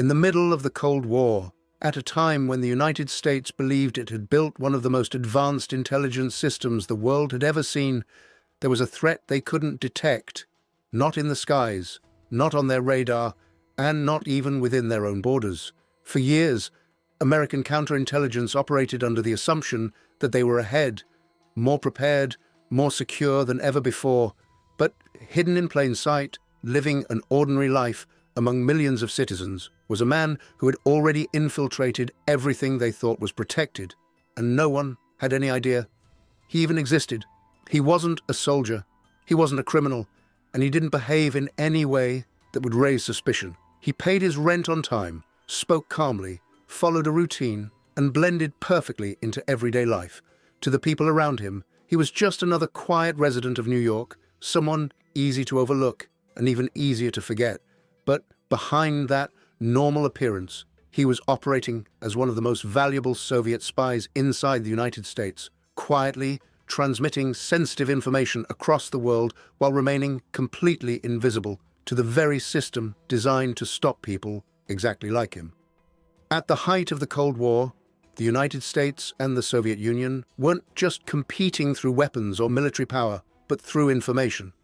In the middle of the Cold War, at a time when the United States believed it had built one of the most advanced intelligence systems the world had ever seen, there was a threat they couldn't detect, not in the skies, not on their radar, and not even within their own borders. For years, American counterintelligence operated under the assumption that they were ahead, more prepared, more secure than ever before, but hidden in plain sight, living an ordinary life among millions of citizens, was a man who had already infiltrated everything they thought was protected, and no one had any idea he even existed. He wasn't a soldier, he wasn't a criminal, and he didn't behave in any way that would raise suspicion. He paid his rent on time, spoke calmly, followed a routine, and blended perfectly into everyday life. To the people around him, he was just another quiet resident of New York, someone easy to overlook and even easier to forget. But behind that normal appearance, he was operating as one of the most valuable Soviet spies inside the United States, quietly transmitting sensitive information across the world while remaining completely invisible to the very system designed to stop people exactly like him. At the height of the Cold War, the United States and the Soviet Union weren't just competing through weapons or military power, but through information.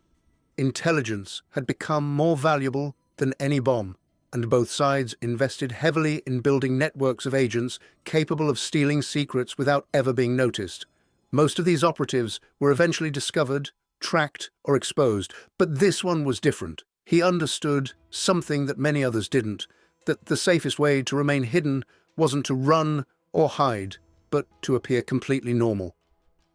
Intelligence had become more valuable than any bomb, and both sides invested heavily in building networks of agents capable of stealing secrets without ever being noticed. Most of these operatives were eventually discovered, tracked, or exposed, but this one was different. He understood something that many others didn't, that the safest way to remain hidden wasn't to run or hide, but to appear completely normal.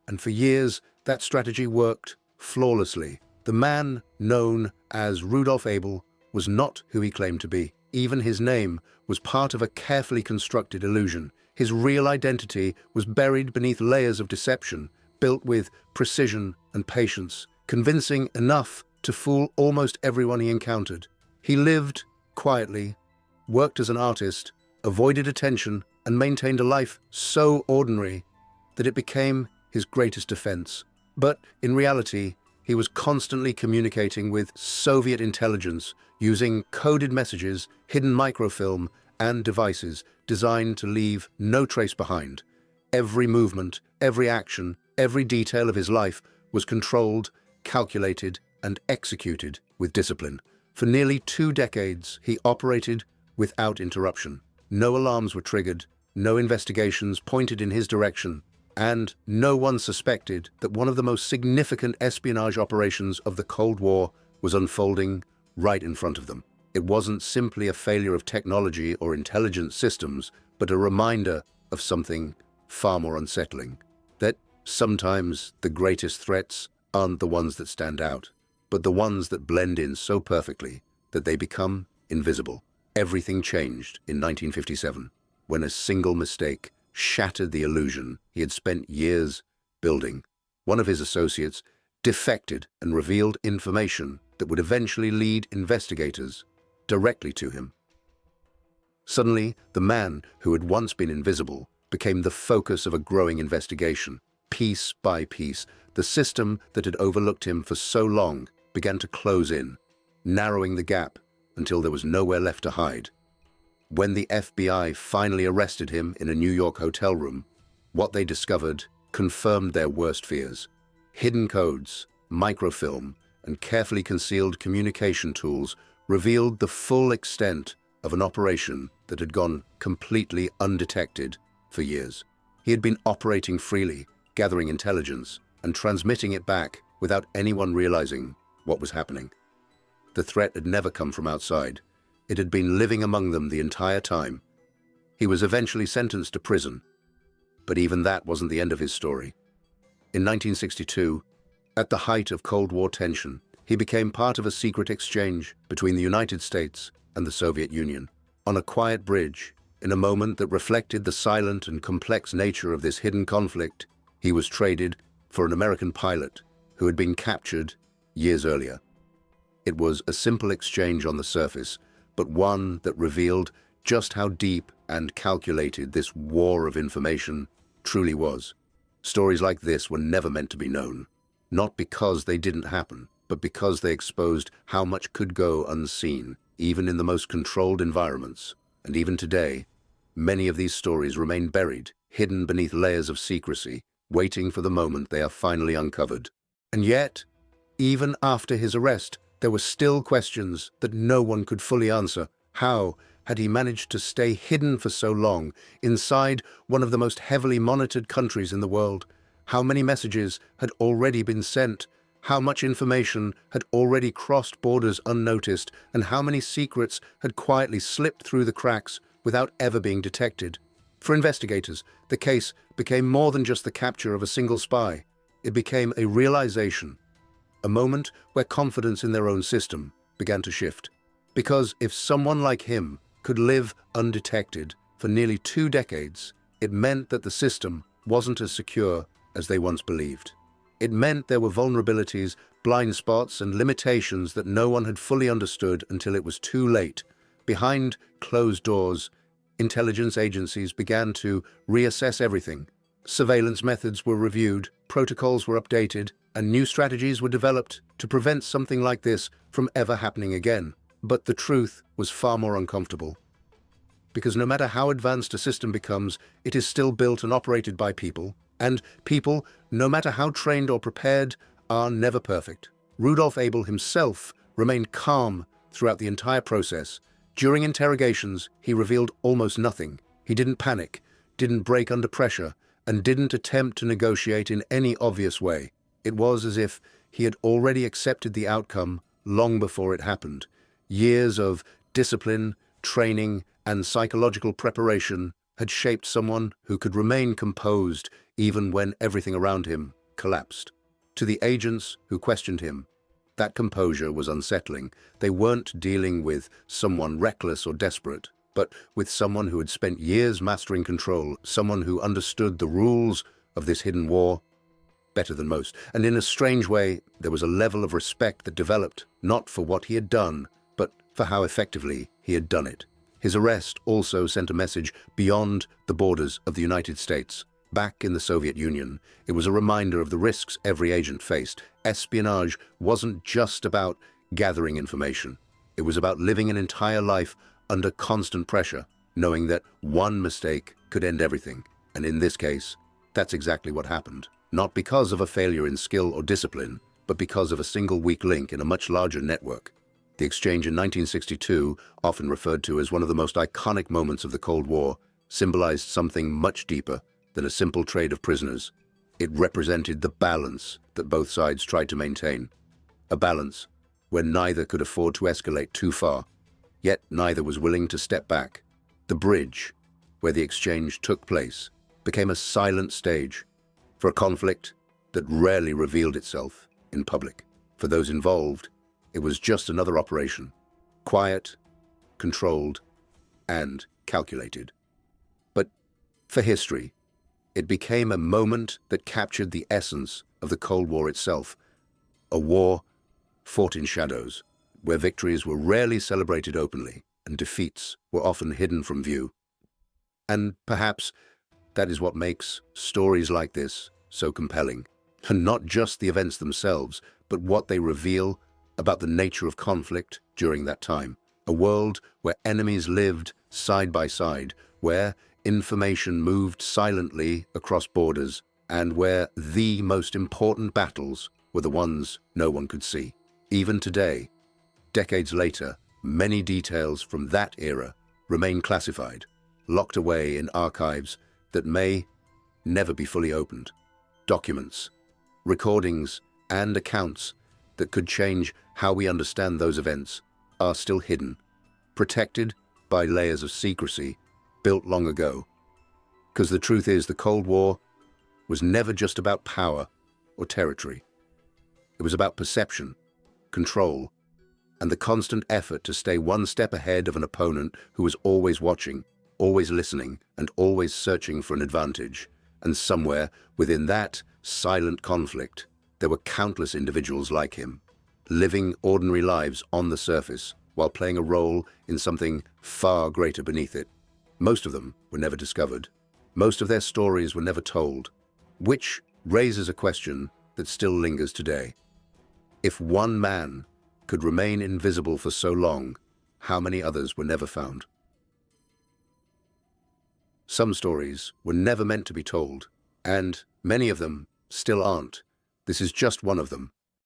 And for years, that strategy worked flawlessly. The man known as Rudolf Abel was not who he claimed to be. Even his name was part of a carefully constructed illusion. His real identity was buried beneath layers of deception, built with precision and patience, convincing enough to fool almost everyone he encountered. He lived quietly, worked as an artist, avoided attention, and maintained a life so ordinary that it became his greatest defense. But in reality, he was constantly communicating with Soviet intelligence using coded messages, hidden microfilm, and devices designed to leave no trace behind. Every movement, every action, every detail of his life was controlled, calculated, and executed with discipline. For nearly 2 decades, he operated without interruption. No alarms were triggered, no investigations pointed in his direction, and no one suspected that one of the most significant espionage operations of the Cold War was unfolding right in front of them. It wasn't simply a failure of technology or intelligence systems, but a reminder of something far more unsettling. That sometimes the greatest threats aren't the ones that stand out, but the ones that blend in so perfectly that they become invisible. Everything changed in 1957, when a single mistake shattered the illusion he had spent years building. One of his associates defected and revealed information that would eventually lead investigators directly to him. Suddenly, the man who had once been invisible became the focus of a growing investigation. Piece by piece, the system that had overlooked him for so long began to close in, narrowing the gap until there was nowhere left to hide. When the FBI finally arrested him in a New York hotel room, what they discovered confirmed their worst fears. Hidden codes, microfilm, and carefully concealed communication tools revealed the full extent of an operation that had gone completely undetected for years. He had been operating freely, gathering intelligence, and transmitting it back without anyone realizing what was happening. The threat had never come from outside. It had been living among them the entire time. He was eventually sentenced to prison, but even that wasn't the end of his story. In 1962, at the height of Cold War tension, he became part of a secret exchange between the United States and the Soviet Union. On a quiet bridge, in a moment that reflected the silent and complex nature of this hidden conflict, he was traded for an American pilot who had been captured years earlier. It was a simple exchange on the surface, but one that revealed just how deep and calculated this war of information truly was. Stories like this were never meant to be known, not because they didn't happen, but because they exposed how much could go unseen, even in the most controlled environments. And even today, many of these stories remain buried, hidden beneath layers of secrecy, waiting for the moment they are finally uncovered. And yet, even after his arrest, there were still questions that no one could fully answer. How had he managed to stay hidden for so long inside one of the most heavily monitored countries in the world? How many messages had already been sent? How much information had already crossed borders unnoticed? And how many secrets had quietly slipped through the cracks without ever being detected? For investigators, the case became more than just the capture of a single spy. It became a realization, a moment where confidence in their own system began to shift. Because if someone like him could live undetected for nearly 2 decades, it meant that the system wasn't as secure as they once believed. It meant there were vulnerabilities, blind spots, and limitations that no one had fully understood until it was too late. Behind closed doors, intelligence agencies began to reassess everything. Surveillance methods were reviewed, protocols were updated, and new strategies were developed to prevent something like this from ever happening again. But the truth was far more uncomfortable. Because no matter how advanced a system becomes, it is still built and operated by people. And people, no matter how trained or prepared, are never perfect. Rudolf Abel himself remained calm throughout the entire process. During interrogations, he revealed almost nothing. He didn't panic, didn't break under pressure, and didn't attempt to negotiate in any obvious way. It was as if he had already accepted the outcome long before it happened. Years of discipline, training, and psychological preparation had shaped someone who could remain composed even when everything around him collapsed. To the agents who questioned him, that composure was unsettling. They weren't dealing with someone reckless or desperate, but with someone who had spent years mastering control, someone who understood the rules of this hidden war better than most. And in a strange way, there was a level of respect that developed, not for what he had done, but for how effectively he had done it. His arrest also sent a message beyond the borders of the United States. Back in the Soviet Union, it was a reminder of the risks every agent faced. Espionage wasn't just about gathering information. It was about living an entire life under constant pressure, knowing that one mistake could end everything. And in this case, that's exactly what happened. Not because of a failure in skill or discipline, but because of a single weak link in a much larger network. The exchange in 1962, often referred to as one of the most iconic moments of the Cold War, symbolized something much deeper than a simple trade of prisoners. It represented the balance that both sides tried to maintain. A balance where neither could afford to escalate too far, yet neither was willing to step back. The bridge, where the exchange took place, became a silent stage for a conflict that rarely revealed itself in public. For those involved, it was just another operation, quiet, controlled, and calculated. But for history, it became a moment that captured the essence of the Cold War itself, a war fought in shadows, where victories were rarely celebrated openly and defeats were often hidden from view. And perhaps that is what makes stories like this so compelling. And not just the events themselves, but what they reveal about the nature of conflict during that time. A world where enemies lived side by side, where information moved silently across borders, and where the most important battles were the ones no one could see. Even today, decades later, many details from that era remain classified, locked away in archives that may never be fully opened. Documents, recordings, and accounts that could change how we understand those events are still hidden, protected by layers of secrecy built long ago. Because the truth is, the Cold War was never just about power or territory. It was about perception, control, and the constant effort to stay one step ahead of an opponent who was always watching, always listening, and always searching for an advantage. And somewhere within that silent conflict, there were countless individuals like him, living ordinary lives on the surface while playing a role in something far greater beneath it. Most of them were never discovered. Most of their stories were never told, which raises a question that still lingers today. If one man could remain invisible for so long, how many others were never found? Some stories were never meant to be told, and many of them still aren't. This is just one of them.